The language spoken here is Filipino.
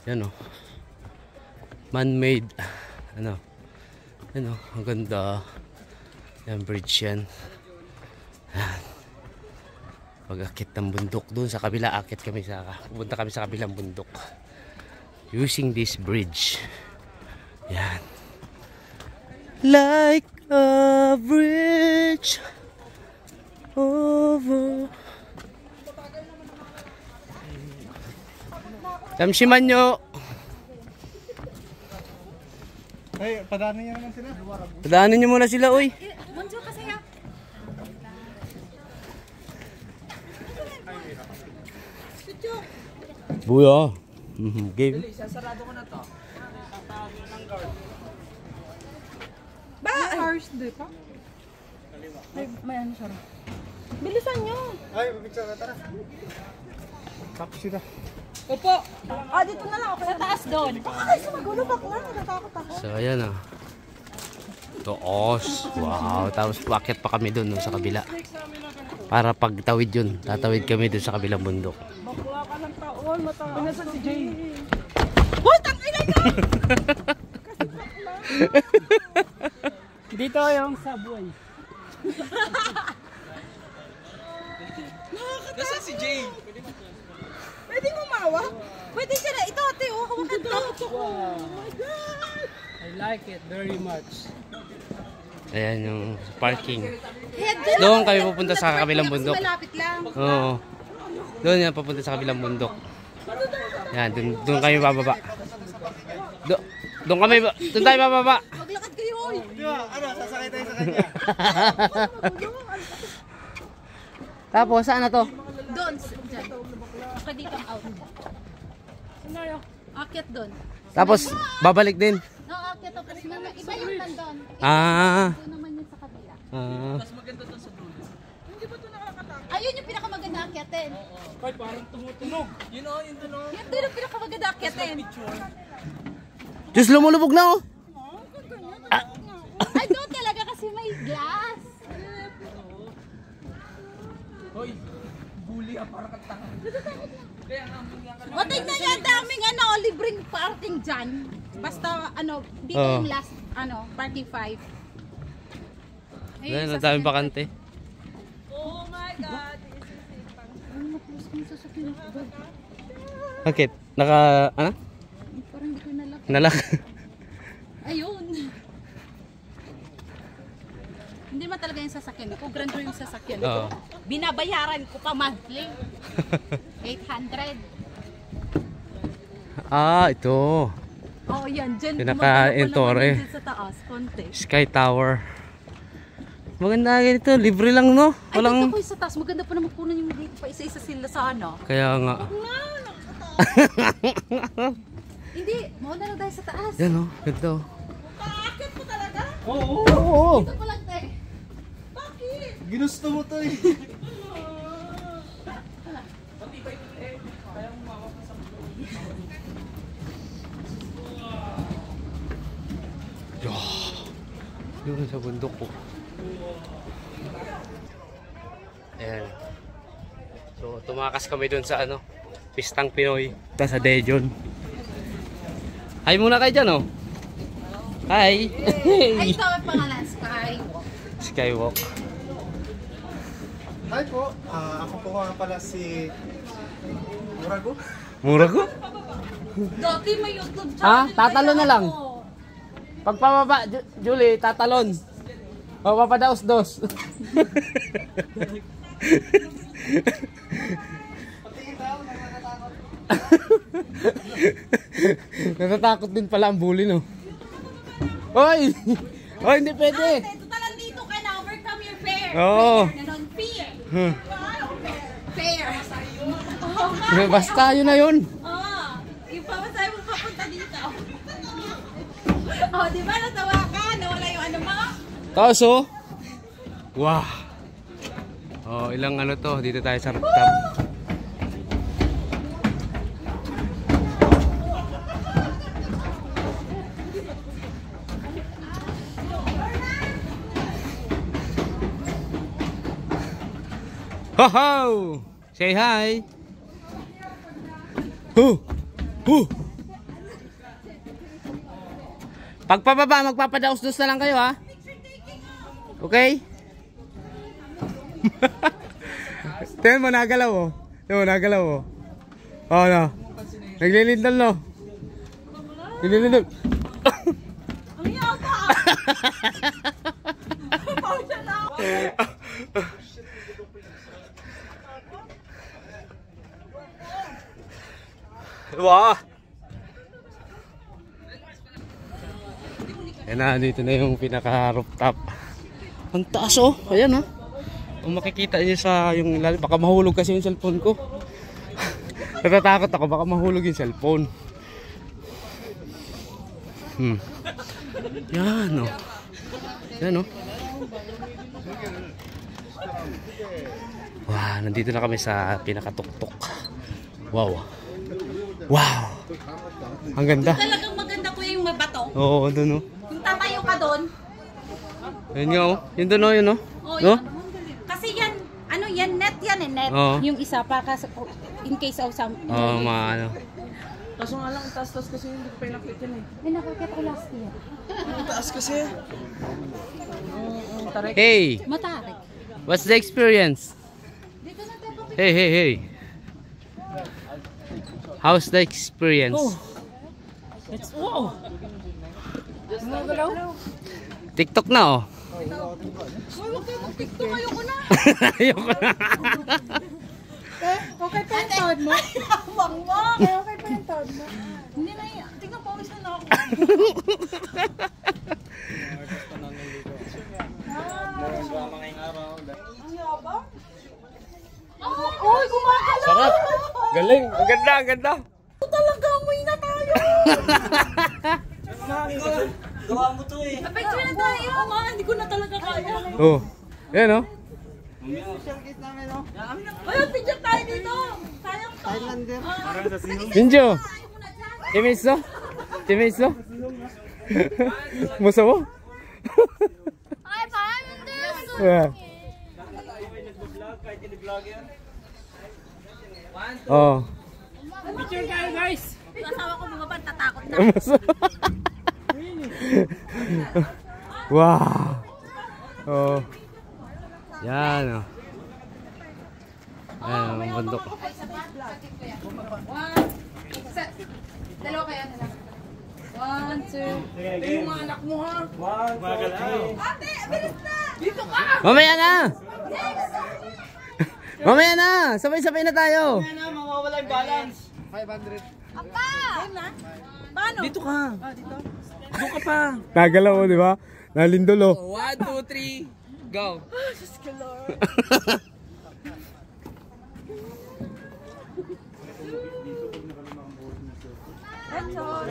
Yan o. Man-made. Ano? Yan o. Ang ganda. Yan, bridge yan. Pag-akit ng bundok. Doon sa kabila, akit kami pupunta kami sa kabilang bundok. Using this bridge. Yan. Like a bridge over. Damshiman nyo. Ay, padaanin niyo naman sila. Padaanin nyo muna sila, uy. Bonjour kasi ya. Buya. Game. Sasarado ko na to. Tatawagin ng guard. Ba? Cars, di pa? May ano siya. Bilisan nyo. Ay, pipicture na, tara. Tapos sila. Opo. Dito na lang ako. Sa taas doon. Ay, sumagulo bakla. Natatakot ako. So, ayan ah. Toos. Wow. Tapos bakit pa kami dun sa kabila. Para pagtawid yun. Tatawid kami dun sa kabilang bundok. Bakla ka ng taon, mataas. Nasaan si Jay? Putang ina nyo! Dito yung subway. Nasaan si Jay? Pwede umawa? Pwede siya na. Ito ate, hawakan to. Wow. I like it very much. Ayan yung parking. Doon kami pupunta sa kabilang bundok. Malapit lang. Oo. Doon yan papunta sa kabilang bundok. Yan, doon kami bababa. Doon tayo bababa. Maglakad kayo, oy. Di ba? Ano, sasakay tayo sa kanya. Tapos, saan na to? Doon, dyan. Pwede kang out. Akyat doon. Tapos, babalik din. No, akyat to. Kasi iba yung tandon. Ah. Doon naman yun sa kabila. Mas maganda to sa dulo. Hindi ba ito nakakatakot? Ayun yung pinakamaganda akyatin. Ay, parang tumutunog. Yun o, yun doon o. Yan din yung pinakamaganda akyatin. Diyos, lumulubog na oh. Ay, doon talaga kasi may glass. Hoy, bully ah, parang katanga. Kaya nga, O, tingnan niya, daming libreng parking dyan. Basta, dito yung last, party 5. Ayan, ang daming bakante. Oh my God. Bakit? Naka, ano? Parang hindi ko nalak. Nalak. Ayun. Hindi man talaga yung sasakyan ko. Grandeur yung sasakyan ko. Oo. Binabayaran ko pa monthly. 800. Ah, ito. Oh, yan. Dyan. Pinaka-entore. Dyan sa taas. Konti. Sky Tower. Maganda ganito. Libre lang, no? Ay, Walang... dito ko yung sa taas. Maganda pa naman kunan yung dito pa isa-isa sila sana. Kaya nga. Hindi. Mauna lang tayo sa taas. Yan, oh. Ganda, oh. Paakit mo talaga? oo. Oo. Dito pa lang, te. Bakit? Ginusto mo to eh. Yung sa bundok ko. Ayan. So, tumakas kami dun sa Pistang Pinoy. Ito sa Daejeon. Hi muna kayo dyan, oh. Hi. Ay, ito ang pangalan. Skywalk. Skywalk. Hi po. Ako po nga pala si Murago. Murago? Dati may YouTube channel. Ah, tatalo na lang. ako. Pagpababa, Julie, tatalon. O, papadaos-dos. Natatakot din pala ang bully, no? Hoy! Hoy, hindi pwede! Ate, totalan dito ka na. Overcome your fear. Oo. Ganon, fear. Fear. Basta yun na yun. Yung pamasay mo papunta dito. Di ba natawa ka? Nawala yung ano mo? Tapos, oh. Wow. Oh, ilang to. Dito tayo sa rooftop. Ho ho! Say hi! Ho! Ho! Pagpababa, magpapadaos-dos na lang kayo ha. Okay? Tingnan mo, nagalaw oh. Tingnan mo, nagalaw oh. Oh, no. Naglilindol no. Naglilindol. Ang yaba! Pausa na ako. Wow! Ayan na, dito na yung pinaka-rooftop. Ang taas oh, ayan oh. Kung makikita niyo sa yung ilalim, baka mahulog kasi yung cellphone ko. Natatakot ako, baka mahulog yung cellphone. Yan oh. Yan oh. Wow, nandito na kami sa pinaka-tuktok. Wow. Wow! Ang ganda. Talagang maganda kuya yung may bato. Oo, doon oh. Yung tatayo ka doon. Ayun nga oh. Yun doon oh, yun oh. Oh, No? kasi yan, ano yan, net yan eh, net. Oo. Yung isa pa kasi in case of some. Oo, ano. Kaso nga lang, taas-taas kasi hindi ko pa nakita yan eh. May nakakita ko last year. Ang taas kasi. Ang tarik. Hey! Matarik. What's the experience? Dito na tayo. Hey. How's the experience? It's wow! TikTok na oh. Uy, huwag kayo mag-tiktok. Ayoko na. Ayoko na. Okay pa yung tawad mo? Wang mo. Okay pa yung tawad mo? Hindi na yan. Tingnan po, isa na ako. Ang yabang. Uy, gumagalaw. Sarap. Galing. Ang ganda, ang ganda. Talaga, amoy na tayo. Gawa mo to eh. Picture na tayo. Ma, hindi ko na talaga kaya. Oh. Yan oh. Ay, picture tayo dito. Sayang to. Minjo. Timiso? Timiso? Musa mo? Ay, paano this? Yeah. Oh. Picture tayo guys! Yung asawa ko bumaba, tatakot na. Musa. Wow. Oh. Yan oh. Ayan ang bundok. Dalawa kayo, dalawa. 1, 2. Yung mga anak mo ha! Ate, bilis na! Dito ka! Mamaya na! Mamaya na! Sabay-sabay na tayo! Mawawala yung balance! Apa! Paano? Dito ka! Doon ka pa! Nagalaw mo, di ba? Nalindol oh. 1, 2, 3, go! Let's go.